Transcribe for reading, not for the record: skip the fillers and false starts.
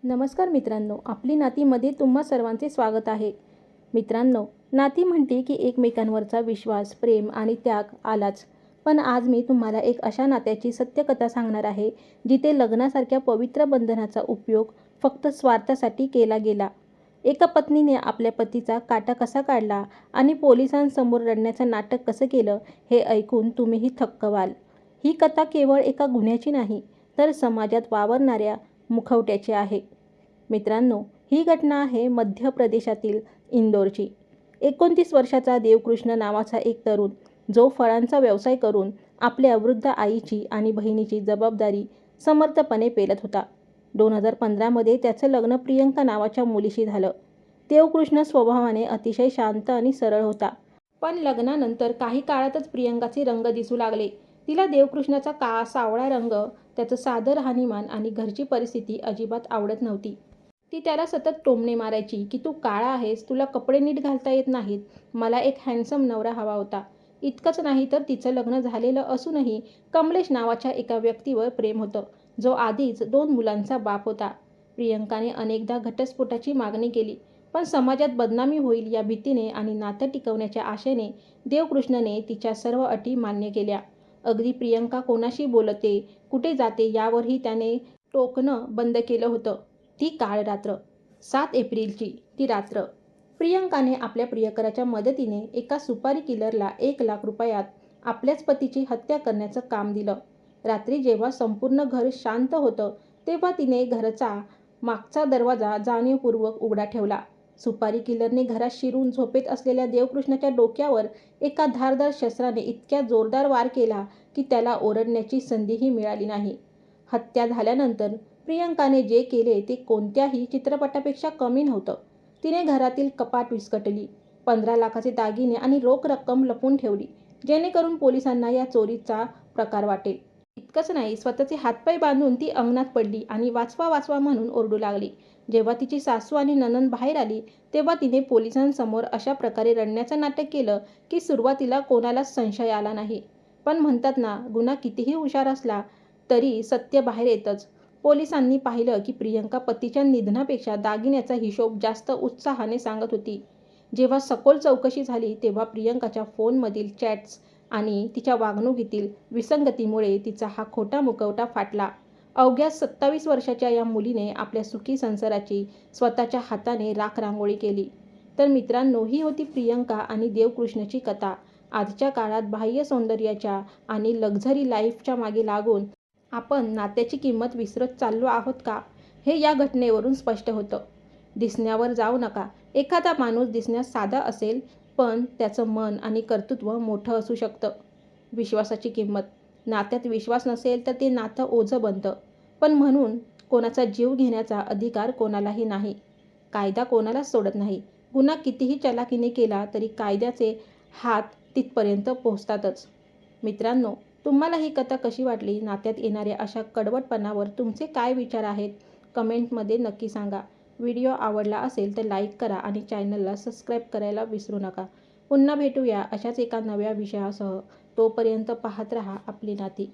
नमस्कार मित्रांनो, आपली नातीमध्ये तुम्हा सर्वांचे स्वागत आहे. मित्रांनो, नाती म्हटली की एकमेकांवरचा विश्वास, प्रेम आणि त्याग आलाच. पण आज मी तुम्हाला एक अशा नात्याची सत्यकथा सांगणार आहे, जिथे लग्नासारख्या पवित्र बंधनाचा उपयोग फक्त स्वार्थासाठी केला गेला. एका पत्नीने आपल्या पतीचा काटा कसा काढला आणि पोलिसांसमोर रडण्याचं नाटक कसं केलं, हे ऐकून तुम्हीही थक्क व्हाल. ही कथा केवळ एका गुन्ह्याची नाही, तर समाजात वावरणाऱ्या मुखवट्याची आहे. मित्रांनो, ही घटना आहे मध्य प्रदेशातील इंदोरची. 29 वर्षाचा देवकृष्ण नावाचा एक तरुण, जो फळांचा व्यवसाय करून आपल्या वृद्ध आईची आणि बहिणीची जबाबदारी समर्थपणे पेलत होता. 2015 मध्ये त्याचं लग्न प्रियंका नावाच्या मुलीशी झालं. देवकृष्ण स्वभावाने अतिशय शांत आणि सरळ होता. पण लग्नानंतर काही काळातच प्रियंकाचे रंग दिसू लागले. तिला देवकृष्णाचा सावळा रंग, त्याचं साधं राहणीमान आणि घरची परिस्थिती अजिबात आवडत नव्हती. ती त्याला सतत टोमणे मारायची की तू काळा आहेस, तुला कपडे नीट घालता येत नाहीत, मला एक हँडसम नवरा हवा होता. इतकंच नाही तर तिचं लग्न झालेलं असूनही कमलेश नावाच्या एका व्यक्तीवर प्रेम होतं, जो आधीच 2 मुलांचा बाप होता. प्रियंकाने अनेकदा घटस्फोटाची मागणी केली, पण समाजात बदनामी होईल या भीतीने आणि नातं टिकवण्याच्या आशेने देवकृष्णने तिच्या सर्व अटी मान्य केल्या. अगदी प्रियंका कोणाशी बोलते, कुठे जाते यावरही त्याने टोकणं बंद केलं होतं. ती काळ रात्र. 7 एप्रिलची ती रात्र. प्रियंकाने आपल्या प्रियकराच्या मदतीने एका सुपारी किलरला 1,00,000 रुपयात आपल्याच पतीची हत्या करण्याचं काम दिलं. रात्री जेव्हा संपूर्ण घर शांत होतं, तेव्हा तिने घराचा मागचा दरवाजा जाणीवपूर्वक उघडा ठेवला. सुपारी किलरने घरात शिरून झोपेत असलेल्या देवकृष्णाच्या डोक्यावर एका धारदार शस्त्राने इतक्या जोरदार वार केला की त्याला ओरडण्याची संधीही मिळाली नाही. हत्या झाल्यानंतर प्रियंकाने जे केले ते कोणत्याही चित्रपटापेक्षा कमी नव्हतं. तिने घरातील कपाट विस्कटली, 15 लाखाचे दागिने आणि रोख रक्कम लपवून ठेवली, जेणेकरून पोलिसांना या चोरीचा प्रकार वाटेल. इतकंच नाही, स्वतःचे हातपाय बांधून ती अंगणात पडली आणि वाचवा वाचवा म्हणून ओरडू लागली. जेव्हा तिची सासू आणि नणंद बाहेर आली, तेव्हा तिने पोलिसांसमोर अशा प्रकारे रडण्याचं नाटक केलं की सुरुवातीला कोणालाच संशय आला नाही. पण म्हणतात ना, गुन्हा कितीही हुशार असला तरी सत्य बाहेर येतंच. पोलिसांनी पाहिलं की प्रियंका पतीच्या निधनापेक्षा दागिन्याचा हिशोब जास्त उत्साहाने सांगत होती. जेव्हा सखोल चौकशी झाली, तेव्हा प्रियंकाच्या फोनमधील चॅट्स आणि तिच्या वागणुकीतील विसंगतीमुळे तिचा हा खोटा मुखवटा फाटला. अवघ्या 27 वर्षाच्या या मुलीने आपल्या सुखी संसाराची स्वतःच्या हाताने राखरांगोळी केली. तर मित्रांनो, ही होती प्रियंका आणि देवकृष्णची कथा. आजच्या काळात बाह्य सौंदर्याच्या आणि लक्झरी लाईफच्या मागे लागून आपण नात्याची किंमत विसरत चाललो आहोत का, हे या घटनेवरून स्पष्ट होतं. दिसण्यावर जाऊ नका. एखादा माणूस दिसण्यात साधा असेल, पण त्याचं मन आणि कर्तृत्व मोठं असू शकतं. विश्वासाची किंमत. नात्यात विश्वास नसेल तर ते नातं ओझं बनतं. पण म्हणून कोणाचा जीव घेण्याचा अधिकार कोणालाही नाही. कायदा कोणालाच सोडत नाही. गुन्हा कितीही चलाखीने केला तरी कायद्याचे हात तिथपर्यंत पोहोचतातच. मित्रांनो, तुम्हाला ही कथा कशी वाटली? नात्यात येणाऱ्या अशा कडवटपणावर तुमचे काय विचार आहेत? कमेंटमध्ये नक्की सांगा. व्हिडिओ आवडला असेल तर लाईक करा आणि चॅनलला सबस्क्राईब करायला विसरू नका. पुन्हा भेटूया अशाच एका नव्या विषयासह. तोपर्यंत पाहत रहा आपली नाती.